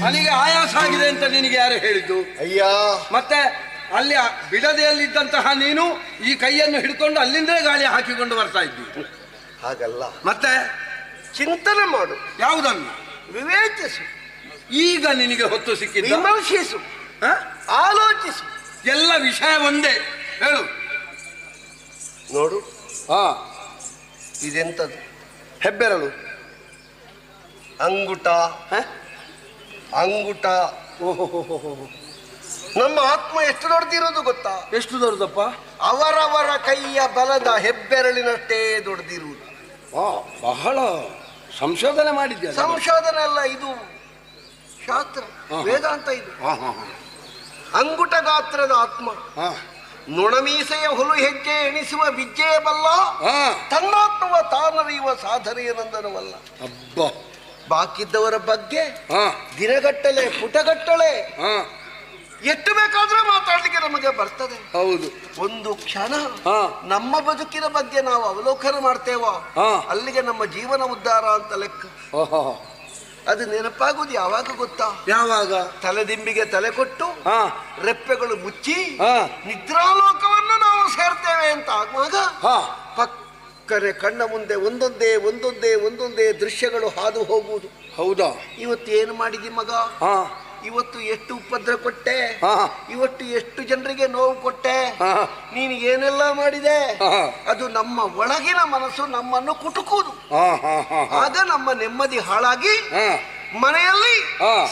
ನನಗೆ ಆಯಾಸ ಆಗಿದೆ ಅಂತ ನಿನಗೆ ಯಾರು ಹೇಳಿದ್ದು? ಅಯ್ಯ, ಮತ್ತೆ ಅಲ್ಲಿ ಬಿಡದೆಯಲ್ಲಿದ್ದಂತಹ ನೀನು ಈ ಕೈಯನ್ನು ಹಿಡ್ಕೊಂಡು ಅಲ್ಲಿಂದಲೇ ಗಾಳಿ ಹಾಕಿಕೊಂಡು ಬರ್ತಾ ಇದ್ದಿ. ಹಾಗಲ್ಲ, ಮತ್ತೆ ಚಿಂತನೆ ಮಾಡು, ಯಾವುದನ್ನು ವಿವೇಚಿಸು, ಈಗ ನಿನಗೆ ಹೊತ್ತು ಸಿಕ್ಕಿದ್ದು. ವಿಮರ್ಶಿಸು, ಆಲೋಚಿಸು. ಎಲ್ಲ ವಿಷಯ ಒಂದೇ, ಹೇಳು. ನೋಡು, ಹಾ, ಇದೆಂತದ್ದು? ಹೆಬ್ಬೆರಳು, ಅಂಗುಟ. ಅಂಗುಟ. ಓಹೋ, ನಮ್ಮ ಆತ್ಮ ಎಷ್ಟು ದೊಡ್ಡದಿರೋದು ಗೊತ್ತಾ? ಎಷ್ಟು ದೊಡ್ಡದಪ್ಪ? ಅವರವರ ಕೈಯ ಬಲದ ಹೆಬ್ಬೆರಳಿನಷ್ಟೇ ದೊಡ್ಡದಿರುವುದು. ಬಹಳ ಸಂಶೋಧನೆ ಮಾಡಿದ್ಯಾ? ಸಂಶೋಧನೆ ಅಲ್ಲ, ಇದು ಶಾಸ್ತ್ರ, ವೇದಾಂತ. ಇದು ಅಂಗುಟ ಗಾತ್ರದ ಆತ್ಮ ನೊಣಮೀಸೆಯ ಹುಲು ಹೆಜ್ಜೆ ಎಣಿಸುವ ವಿಜ್ಜೆಯ ಬಲ್ಲ, ತನ್ನಾತ್ಮವ ತಾನರಿಯುವ ಸಾಧನೆಯನಂದನವಲ್ಲ. ಬಾಕಿದ್ದವರ ಬಗ್ಗೆ ದಿನಗಟ್ಟಲೆ ಪುಟಗಟ್ಟಲೆ ಎಷ್ಟು ಬೇಕಾದ್ರೂ ಮಾತಾಡ್ಲಿಕ್ಕೆ ನಮಗೆ ಬರ್ತದೆ. ಹೌದು, ಒಂದು ಕ್ಷಣ ನಮ್ಮ ಬದುಕಿನ ಬಗ್ಗೆ ನಾವು ಅವಲೋಕನ ಮಾಡ್ತೇವೋ ಅಲ್ಲಿಗೆ ನಮ್ಮ ಜೀವನ ಉದ್ಧಾರ ಅಂತ ಲೆಕ್ಕ. ಅದು ನೆನಪಾಗುವುದು ಯಾವಾಗ ಗೊತ್ತಾ? ಯಾವಾಗ? ತಲೆದಿಂಬಿಗೆ ತಲೆ ಕೊಟ್ಟು ರೆಪ್ಪೆಗಳು ಮುಚ್ಚಿ ನಿದ್ರಾಲೋಕವನ್ನು ನಾವು ಸೇರ್ತೇವೆ ಅಂತ ಆಗುವಾಗ ಪಕ್ಕನೆ ಕಣ್ಣ ಮುಂದೆ ಒಂದೊಂದೇ ಒಂದೊಂದೇ ಒಂದೊಂದೇ ದೃಶ್ಯಗಳು ಹಾದು ಹೋಗುವುದು. ಹೌದಾ? ಇವತ್ತು ಏನು ಮಾಡಿದಿ ಮಗ? ಇವತ್ತು ಎಷ್ಟು ಉಪದ್ರ ಕೊಟ್ಟೆ, ಇವತ್ತು ಎಷ್ಟು ಜನರಿಗೆ ನೋವು ಕೊಟ್ಟೆ, ನೀನು ಏನೆಲ್ಲ ಮಾಡಿದೆ, ಅದು ನಮ್ಮ ಒಳಗಿನ ಮನಸ್ಸು ನಮ್ಮನ್ನು ಕುಟುಕುವುದು. ಆಗ ನಮ್ಮ ನೆಮ್ಮದಿ ಹಾಳಾಗಿ ಮನೆಯಲ್ಲಿ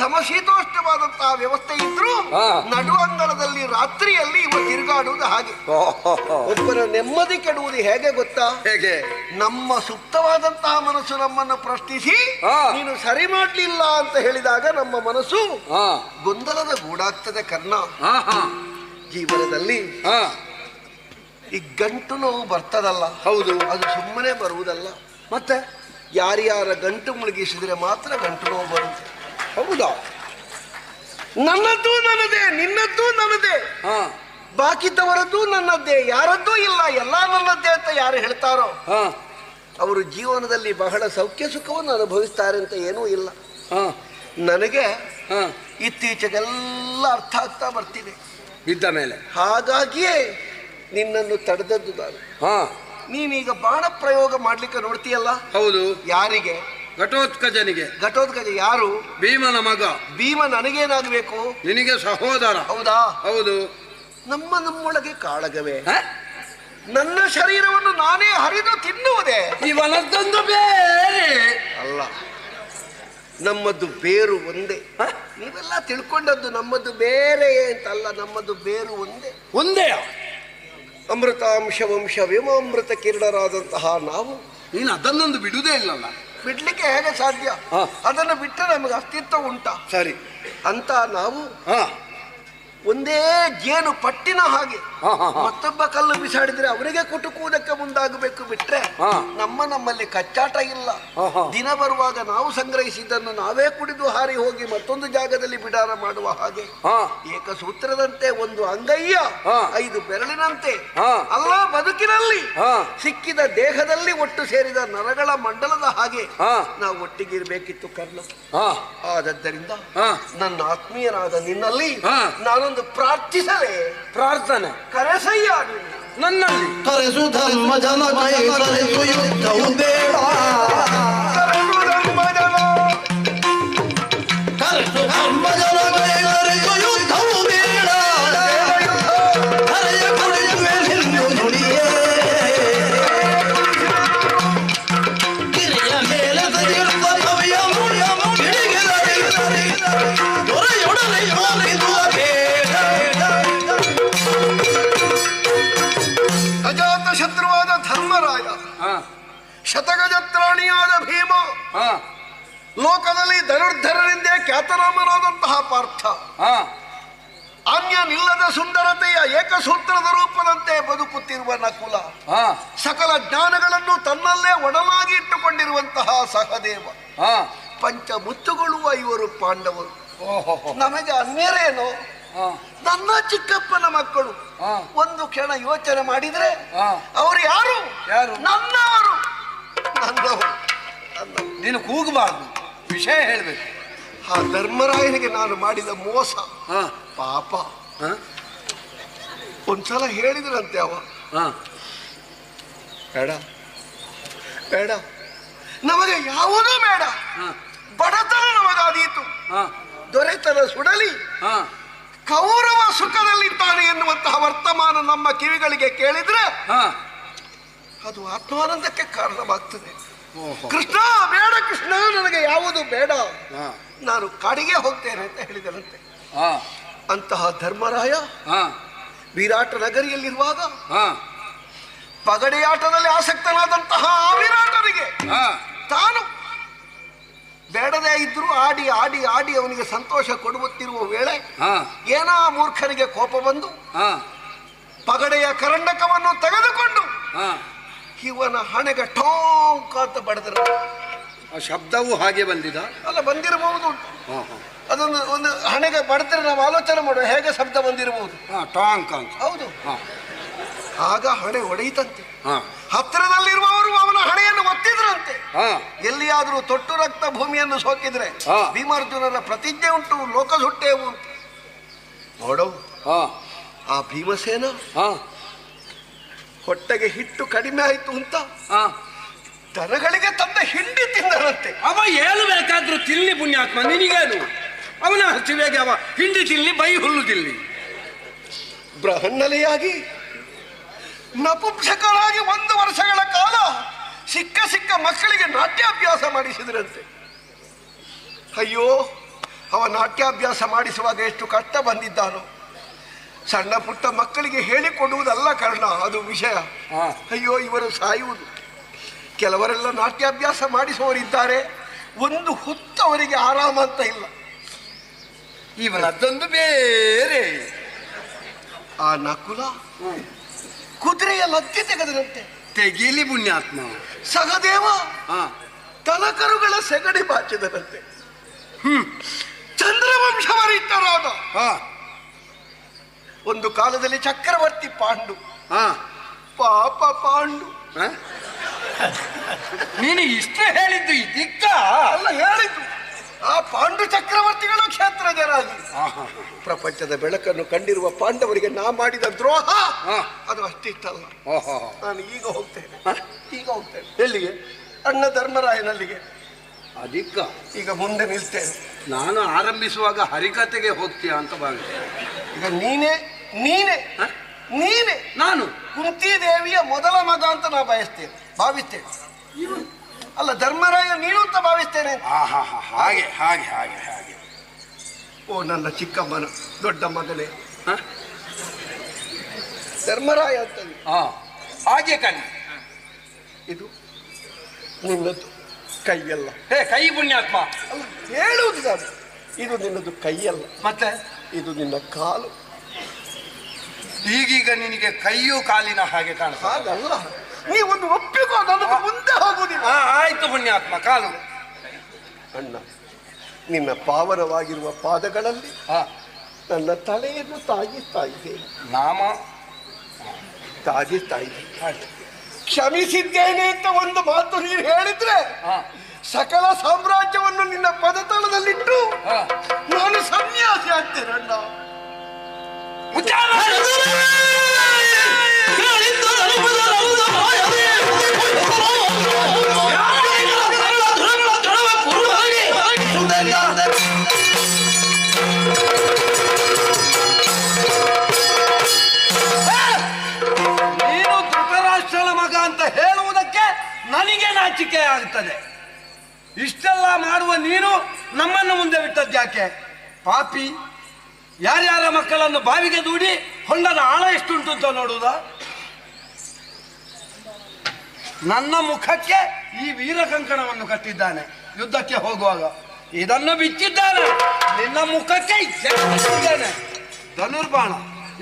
ಸಮಶೀತೋಷ್ಣವಾದಂತಹ ವ್ಯವಸ್ಥೆ ಇದ್ರೂ ನಡುವಂಗಲದಲ್ಲಿ ರಾತ್ರಿಯಲ್ಲಿ ಇವ ತಿರುಗಾಡುವುದು ಹಾಗೆ. ಒಬ್ಬರ ನೆಮ್ಮದಿ ಕೆಡುವುದು ಹೇಗೆ ಗೊತ್ತಾ? ಹೇಗೆ? ನಮ್ಮ ಸುಪ್ತವಾದಂತಹ ಮನಸ್ಸು ನಮ್ಮನ್ನು ಪ್ರಶ್ನಿಸಿ ನೀನು ಸರಿ ಮಾಡ್ಲಿಲ್ಲ ಅಂತ ಹೇಳಿದಾಗ ನಮ್ಮ ಮನಸ್ಸು ಗೊಂದಲದ ಗೂಡಾಗ್ತದೆ. ಕರ್ಣ, ಜೀವನದಲ್ಲಿ ಈ ಗಂಟು ನೋವು ಬರ್ತದಲ್ಲ, ಹೌದು, ಅದು ಸುಮ್ಮನೆ ಬರುವುದಲ್ಲ. ಮತ್ತೆ ಯಾರ್ಯಾರ ಗಂಟು ಮುಳುಗಿಸಿದ್ರೆ ಮಾತ್ರ ಗಂಟು ನೋವು ಬರುತ್ತೆ. ಹೌದಾ? ನನ್ನದ್ದು ನನ್ನದೇ, ನಿನ್ನದ್ದು ನನ್ನದೇ, ಬಾಕಿದ್ದವರದ್ದು ನನ್ನದ್ದೇ, ಯಾರದ್ದೂ ಇಲ್ಲ, ಎಲ್ಲ ನನ್ನದ್ದೇ ಅಂತ ಯಾರು ಹೇಳ್ತಾರೋ ಅವರು ಜೀವನದಲ್ಲಿ ಬಹಳ ಸೌಖ್ಯ ಸುಖವನ್ನು ಅನುಭವಿಸ್ತಾರೆ ಅಂತ ಏನೂ ಇಲ್ಲ. ನನಗೆ ಇತ್ತೀಚೆಗೆಲ್ಲ ಅರ್ಥ ಆಗ್ತಾ ಬರ್ತಿದೆ ಬಿದ್ದ ಮೇಲೆ. ಹಾಗಾಗಿಯೇ ನಿನ್ನನ್ನು ತಡೆದದ್ದು ನಾನು. ನೀನೀಗ ಬಾಣ ಪ್ರಯೋಗ ಮಾಡ್ಲಿಕ್ಕೆ ನೋಡ್ತೀಯಲ್ಲ. ಹೌದು. ಯಾರಿಗೆ? ಘಟೋತ್ಕಜನಿಗೆ. ಘಟೋತ್ಕಜ ಯಾರು? ಭೀಮನ ಮಗ. ಭೀಮ ನನಗೇನಾಗಬೇಕು? ನಿನಗೆ ಸಹೋದರ. ಹೌದಾ? ಹೌದು. ನಮ್ಮೊಳಗೆ ಕಾಳಗವೇ? ನನ್ನ ಶರೀರವನ್ನು ನಾನೇ ಹರಿದು ತಿನ್ನುವುದೇ? ಇವನದ್ದೊಂದು ಬೇರೆ ಅಲ್ಲ, ನಮ್ಮದು ಬೇರು ಒಂದೇ. ನೀವೆಲ್ಲ ತಿಳ್ಕೊಂಡದ್ದು ನಮ್ಮದು ಬೇರೆ ಅಂತಲ್ಲ, ನಮ್ಮದು ಬೇರು ಒಂದೇ. ಒಂದೇ ಅಮೃತಾಂಶ ವಂಶ ವಿಮಾಮೃತ ಕಿರಣರಾದಂತಹ ನಾವು ನೀನು ಅದನ್ನೊಂದು ಬಿಡುವುದೇ ಇಲ್ಲಲ್ಲ. ಬಿಡ್ಲಿಕ್ಕೆ ಹೇಗೆ ಸಾಧ್ಯ? ಅದನ್ನು ಬಿಟ್ಟರೆ ನಮಗೆ ಅಸ್ತಿತ್ವ ಉಂಟಾ? ಸರಿ. ಅಂತ ನಾವು ಒಂದೇ ಜೇನು ಪಟ್ಟಿನ ಹಾಗೆ ಮತ್ತೊಬ್ಬ ಕಲ್ಲು ಬಿಸಾಡಿದ್ರೆ ಅವರಿಗೆ ಕುಟುಕುವುದಕ್ಕೆ ಮುಂದಾಗಬೇಕು. ಬಿಟ್ರೆ ನಮ್ಮಲ್ಲಿ ಕಚ್ಚಾಟ ಇಲ್ಲ. ದಿನ ಬರುವಾಗ ನಾವು ಸಂಗ್ರಹಿಸಿದ್ದನ್ನು ನಾವೇ ಕುಡಿದು ಹಾರಿ ಹೋಗಿ ಮತ್ತೊಂದು ಜಾಗದಲ್ಲಿ ಬಿಡಾರ ಮಾಡುವ ಹಾಗೆ ಏಕಸೂತ್ರದಂತೆ ಒಂದು ಅಂಗಯ್ಯ 5 ಬೆರಳಿನಂತೆ ಅಲ್ಲ, ಬದುಕಿನಲ್ಲಿ ಸಿಕ್ಕಿದ ದೇಹದಲ್ಲಿ ಒಟ್ಟು ಸೇರಿದ ನರಗಳ ಮಂಡಲದ ಹಾಗೆ ನಾವು ಒಟ್ಟಿಗಿರ್ಬೇಕಿತ್ತು ಕರ್ಣ. ಆದದ್ದರಿಂದ ನನ್ನ ಆತ್ಮೀಯನಾದ ನಿನ್ನಲ್ಲಿ ನಾನೊಂದು ಪ್ರಾರ್ಥಿಸಲೇ. ಪ್ರಾರ್ಥನೆ ಕರೆಸಯ್ಯ ನನ್ನಲ್ಲಿ. ಕರೆಸು ಧರ್ಮ ಜನ, ಕರೆಸು ಯುದ್ಧವು ಬೇಡ, ಕರೆಸು ಧರ್ಮ ಜನ, ಕರೆಸು ಯುದ್ಧವು ಬೇಡ, ಕರೆಯ ಕುಡಿಯುವೆ ನಿಲ್ಲು ನುಡಿಯೇ, ಗಿರಿಯ ಮೇಲೆ ಸರಿಯುತ್ತ ಕವಿಯ ಮುಡಿಯ ಮುಡಿಗೆದರೆ ದೊರೆಯೊಡನೆ ಯೋನಿಸುವ ಶತ್ರುವಾದ ಧರ್ಮರಾಯ, ಶತಗಜತ್ರಾಣಿಯಾದ ಭೀಮ, ಲೋಕದಲ್ಲಿ ಧನುರ್ಧರರಿಂದೇ ಖ್ಯಾತನಾಮನಾದಂತಹ ಪಾರ್ಥ, ಅನ್ಯನಿಲ್ಲದ ಸುಂದರತೆಯ ಏಕಸೂತ್ರದ ರೂಪದಂತೆ ಬದುಕುತ್ತಿರುವ ನಕುಲ, ಹಾ ಸಕಲ ಜ್ಞಾನಗಳನ್ನು ತನ್ನಲ್ಲೇ ಒಡಲಾಗಿ ಇಟ್ಟುಕೊಂಡಿರುವಂತಹ ಸಹದೇವ, ಹಾ ಪಂಚಮುತ್ತುಗಳು ಇವರು ಪಾಂಡವರು. ಓಹೋ ನಮಗೆ ಅನ್ಯರೇನು? ಹಾ ನನ್ನ ಚಿಕ್ಕಪ್ಪನ ಮಕ್ಕಳು. ಹಾ ಒಂದು ಕ್ಷಣ ಯೋಚನೆ ಮಾಡಿದ್ರೆ ಹಾ ಅವರು ಯಾರು? ಯಾರು? ನನ್ನವರು. ನನ್ನವರು. ನೀನು ಕೂಗಬಾರ್ದು, ವಿಷಯ ಹೇಳ್ಬೇಕು. ಆ ಧರ್ಮರಾಯನಿಗೆ ನಾನು ಮಾಡಿದ ಮೋಸ, ಹಾ ಪಾಪ. ಹಾ ಒಂದ್ಸಲ ಹೇಳಿದ್ರಂತೆ ಅವ, ಹಾ ಬೇಡ ಬೇಡ, ನಮಗೆ ಯಾವುದೂ ಬೇಡ, ಹಾ ಬಡತನ ನಮಗಾದೀತು, ಹಾ ದೊರೆತನ ಸುಡಲಿ, ಹಾ ಕೌರವ ಸುಖದಲ್ಲಿದ್ದಾನೆ ಎನ್ನುವಂತಹ ವರ್ತಮಾನ ನಮ್ಮ ಕಿವಿಗಳಿಗೆ ಕೇಳಿದ್ರೆ ಹಾ ಅದು ಆತ್ಮಾನಂದಕ್ಕೆ ಕಾರಣವಾಗ್ತದೆ. ಓಹೋ ಕೃಷ್ಣ ಬೇಡ, ಕೃಷ್ಣ ನನಗೆ ಯಾವುದು ಬೇಡ, ಹಾ ನಾನು ಕಾಡಿಗೆ ಹೋಗ್ತೇನೆ ಅಂತ ಹೇಳಿದರಂತೆ. ಹಾ ಅಂತಹ ಧರ್ಮರಾಯ ಹಾ ವಿರಾಟ ನಗರಿಯಲ್ಲಿರುವಾಗ ಹಾ ಪಗಡೆಯಾಟದಲ್ಲಿ ಆಸಕ್ತನಾದಂತಹ ಆ ವಿರಾಟನಿಗೆ ಹಾ ತಾನು ಬೇಡದೇ ಇದ್ರೂ ಆಡಿ ಆಡಿ ಆಡಿ ಅವನಿಗೆ ಸಂತೋಷ ಕೊಡುತ್ತಿರುವ ವೇಳೆ ಹಾ ಏನೋ ಮೂರ್ಖನಿಗೆ ಕೋಪ ಬಂದು ಹಾ ಪಗಡೆಯ ಕರಂಡಕವನ್ನು ತೆಗೆದುಕೊಂಡು ಹಾ ಇವನ ಹಣೆಗೆ ಠೋಂಕ ಅಂತ ಬಡಿದರು. ಆ ಶಬ್ದವೂ ಹಾಗೆ ಬಂದಿದ. ಅಲ್ಲ, ಬಂದಿರಬಹುದು. ಹಾ ಹಾ ಅದೊಂದು ಒಂದು ಹಣೆಗೆ ಬಡಿದ್ರೆ ನಾವು ಆಲೋಚನೆ ಮಾಡುವ ಹೇಗೆ ಶಬ್ದ ಬಂದಿರಬಹುದು. ಹಾ ಟಾಂಕ್ ಅಂತ. ಹೌದು. ಹಾ ಆಗ ಹಣೆ ಒಡೆಯಿತಂತೆ. ಹಾ ಹತ್ತಿರದಲ್ಲಿರುವವರು ಅವನ ಹಣೆಯನ್ನು ಒತ್ತಿದ್ರಂತೆ. ಹಾ ಎಲ್ಲಿಯಾದರೂ ತೊಟ್ಟು ರಕ್ತ ಭೂಮಿಯನ್ನು ಸೋಕಿದ್ರೆ ಹಾ. ಭೀಮಾರ್ಜುನರ ಪ್ರತಿಜ್ಞೆ ಉಂಟು, ಲೋಕ ಸುಟ್ಟೇವು ಅಂತ. ನೋಡು, ಹಾ ಆ ಭೀಮಸೇನ ಹಾ ಹೊಟ್ಟೆಗೆ ಹಿಟ್ಟು ಕಡಿಮೆ ಆಯ್ತು ಅಂತ ಹಾ ದನಗಳಿಗೆ ತಂದ ಹಿಂಡಿ ತಿಂದರಂತೆ. ಅವ ಏನು ಬೇಕಾದ್ರೂ ತಿನ್ನಿ ಪುಣ್ಯಾತ್ಮ, ನಿನಗೇನು? ಅವನ ಹಸಿವೆಗೆ ಅವ ಹಿಂಡಿ ತಿನ್ನಿ, ಬೈ ಹುಲ್ಲು ತಿನ್ನಿ. ಬೃಹನ್ನಲೆಯಾಗಿ ನಪುಂಸಕರಾಗಿ 1 ವರ್ಷಗಳ ಕಾಲ ಸಿಕ್ಕ ಸಿಕ್ಕ ಮಕ್ಕಳಿಗೆ ನಾಟ್ಯಾಭ್ಯಾಸ ಮಾಡಿಸಿದ್ರಂತೆ. ಅಯ್ಯೋ, ಅವ ನಾಟ್ಯಾಭ್ಯಾಸ ಮಾಡಿಸುವಾಗ ಎಷ್ಟು ಕಷ್ಟ ಬಂದಿದ್ದಾನೋ. ಸಣ್ಣ ಪುಟ್ಟ ಮಕ್ಕಳಿಗೆ ಹೇಳಿಕೊಡುವುದಲ್ಲ ಕರ್ಣ, ಅದು ವಿಷಯ. ಅಯ್ಯೋ, ಇವರು ಸಾಯುವುದು. ಕೆಲವರೆಲ್ಲ ನಾಟ್ಯಾಭ್ಯಾಸ ಮಾಡಿಸುವವರಿದ್ದಾರೆ, ಒಂದು ಹೊತ್ತು ಅವರಿಗೆ ಆರಾಮ ಅಂತ ಇಲ್ಲ. ಇವನದ್ದೊಂದು ಬೇರೆ. ಆ ನಕುಲ ಕುದುರೆಯ ಲಗ್ಗೆ ತೆಗೆದರಂತೆ. ತೆಗೀಲಿ ಪುಣ್ಯಾತ್ಮ. ಸಹದೇವ ಹಾ ತಲಕರುಗಳ ಸೆಗಡಿ ಬಾಚಿದರಂತೆ. ಚಂದ್ರವಂಶವರಿಟ್ಟರಾದ ಹಾ ಒಂದು ಕಾಲದಲ್ಲಿ ಚಕ್ರವರ್ತಿ ಪಾಂಡು. ಹಾ ಪಾಪ ಪಾಂಡು. ನೀನು ಇಷ್ಟು ಹೇಳಿದ್ದು ಇದಕ್ಕ ಅಲ್ಲ ಹೇಳಿದ್ದು, ಆ ಪಾಂಡು ಚಕ್ರವರ್ತಿಗಳು ಕ್ಷೇತ್ರಜರಾಗಿ ಪ್ರಪಂಚದ ಬೆಳಕನ್ನು ಕಂಡಿರುವ ಪಾಂಡವರಿಗೆ ನಾ ಮಾಡಿದ ದ್ರೋಹ ಅದು ಅಷ್ಟಿಷ್ಟಲ್ಲ. ನಾನು ಈಗ ಹೋಗ್ತೇನೆ, ಈಗ ಹೋಗ್ತೇನೆ. ಎಲ್ಲಿಗೆ? ಅಣ್ಣ ಧರ್ಮರಾಯನಲ್ಲಿಗೆ. ಅದಕ್ಕ ಈಗ ಮುಂದೆ ನಿಲ್ತೇನೆ. ನಾನು ಆರಂಭಿಸುವಾಗ ಹರಿಕತೆಗೆ ಹೋಗ್ತೀಯ ಅಂತ ಭಾವಿಸ್ತೇನೆ. ಈಗ ನೀನೇ ನೀನೇ ನೀನೇ ನಾನು ಕುಂತಿದೇವಿಯ ಮೊದಲ ಮಗ ಅಂತ ನಾ ಭಾವಿಸ್ತೇನೆ. ಅಲ್ಲ, ಧರ್ಮರಾಯ ನೀನು ಅಂತ ಭಾವಿಸ್ತೇನೆ. ಹಾಗೆ ಹಾಗೆ ಹಾಗೆ ಹಾಗೆ. ಓ ನನ್ನ ಚಿಕ್ಕಮ್ಮನ ದೊಡ್ಡ ಮಗನೇ ಧರ್ಮರಾಯ ಅಂತ. ಹಾಗೆ ಕಣ್ಣು. ಇದು ನಿನ್ನದು ಕೈಯಲ್ಲ. ಹೇ ಕೈ ಪುಣ್ಯಾತ್ಮ. ಅಲ್ಲ, ಹೇಳುವುದು ನಾನು, ಇದು ನಿನ್ನದು ಕೈಯಲ್ಲ, ಮತ್ತೆ ಇದು ನಿನ್ನ ಕಾಲು. ಈಗೀಗ ನಿನಗೆ ಕೈಯು ಕಾಲಿನ ಹಾಗೆ ಕಾಣ್ತದೆ. ಹಾಗಲ್ಲ, ನೀ ಒಂದು ಒಪ್ಪಿಕೋ, ನನಗೆ ಮುಂದೆ ಹೋಗುವುದಿಲ್ಲ. ಆಯ್ತು ಪುಣ್ಯಾತ್ಮ, ಕಾಲು. ಅಣ್ಣ, ನಿನ್ನ ಪಾವನವಾಗಿರುವ ಪಾದಗಳಲ್ಲಿ ನನ್ನ ತಲೆಯನ್ನು ತಾಗಿಸ್ತಾ ಇದ್ದೇನೆ. ನಾಮ ತಾಗಿಸ್ತಾ ಇದ್ದೇನೆ. ಕ್ಷಮಿಸಿದ್ದೇನೆ ಅಂತ ಒಂದು ಮಾತು ನೀನು ಹೇಳಿದ್ರೆ ಸಕಲ ಸಾಮ್ರಾಜ್ಯವನ್ನು ನಿನ್ನ ಪದತಳದಲ್ಲಿಟ್ಟು ನಾನು ಸನ್ಯಾಸಿ ಆಗ್ತೇನೆ ಅಣ್ಣ. ನೀನು ಧೃತರಾಷ್ಟ್ರನ ಮಗ ಅಂತ ಹೇಳುವುದಕ್ಕೆ ನನಗೆ ನಾಚಿಕೆ ಆಗ್ತದೆ. ಇಷ್ಟೆಲ್ಲ ಮಾಡುವ ನೀನು ನಮ್ಮನ್ನು ಮುಂದೆ ಬಿಟ್ಟದ್ಯಾಕೆ? ಪಾಪಿ, ಯಾರ್ಯಾರ ಮಕ್ಕಳನ್ನು ಬಾವಿಗೆ ದೂಡಿ ಹೊಂಡದ ಆಳ ಎಷ್ಟುಂಟು ಅಂತ ನೋಡುವುದ? ನನ್ನ ಮುಖಕ್ಕೆ ಈ ವೀರಕಂಕಣವನ್ನು ಕಟ್ಟಿದ್ದಾನೆ ಯುದ್ಧಕ್ಕೆ ಹೋಗುವಾಗ. ಇದನ್ನು ಬಿಚ್ಚಿದ್ದಾನೆ ನಿನ್ನ ಮುಖಕ್ಕೆ. ಧನುರ್ಬಾಣ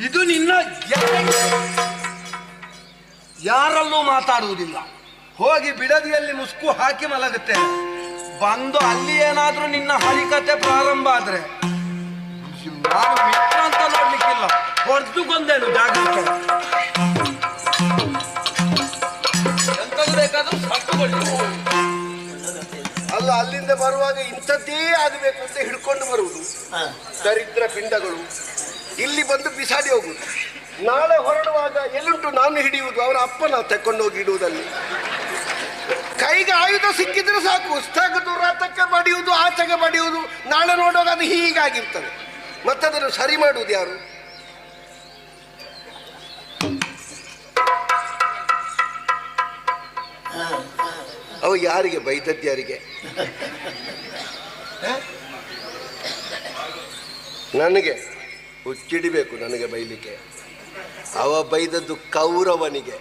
ಇದು ನಿನ್ನ ಯಾರಲ್ಲೂ ಮಾತಾಡುವುದಿಲ್ಲ. ಹೋಗಿ ಬಿಡದಿಯಲ್ಲಿ ಮುಸ್ಕು ಹಾಕಿ ಮಲಗುತ್ತೇನೆ. ಬಂದು ಅಲ್ಲಿ ಏನಾದ್ರೂ ನಿನ್ನ ಹರಿಕತೆ ಪ್ರಾರಂಭ ಆದ್ರೆ ನಾನು ಮಿತ್ರ ಅಂತ ನೋಡ್ಲಿಕ್ಕಿಲ್ಲ, ಹೊಡೆದುಕೊಂಡೇನು ಜಾಗ್ರತೆ. ಎಂತದ್ದು ಬೇಕಾದ್ರೂ ಸತ್ತುಕೊಳ್ಳಿ. ಅಲ್ಲ, ಅಲ್ಲಿಂದ ಬರುವಾಗ ಇಂಥದ್ದೇ ಆಗಬೇಕು ಅಂತ ಹಿಡ್ಕೊಂಡು ಬರುವುದು ದರಿದ್ರ ಪಿಂಡಗಳು. ಇಲ್ಲಿ ಬಂದು ಬಿಸಾಡಿ ಹೋಗುದು. ನಾಳೆ ಹೊರಡುವಾಗ ಎಲ್ಲುಂಟು ನಾನು ಹಿಡಿಯುವುದು, ಅವರ ಅಪ್ಪನ ತೆಕ್ಕೊಂಡೋಗಿ ಇಡುವುದಲ್ಲಿ. ಕೈಗೆ ಆಯುಧ ಸಿಕ್ಕಿದ್ರೆ ಸಾಕು, ಉಸ್ತಾಗದು ರಾತಕ್ಕೆ ಬಡಿಯುವುದು, ಆಚೆಗೆ ಬಡಿಯುವುದು. ನಾಳೆ ನೋಡುವಾಗ ಅದು ಹೀಗಾಗಿರ್ತದೆ. ಮತ್ತದನ್ನು ಸರಿ ಮಾಡುವುದು ಯಾರು? ಅವ ಯಾರಿಗೆ ಬೈದದ್ದು? ಯಾರಿಗೆ? ನನಗೆ ಹುಚ್ಚಿಡಿಬೇಕು, ನನಗೆ ಬೈಲಿಕ್ಕೆ. ಅವ ಬೈದದ್ದು ಕೌರವನಿಗೆ.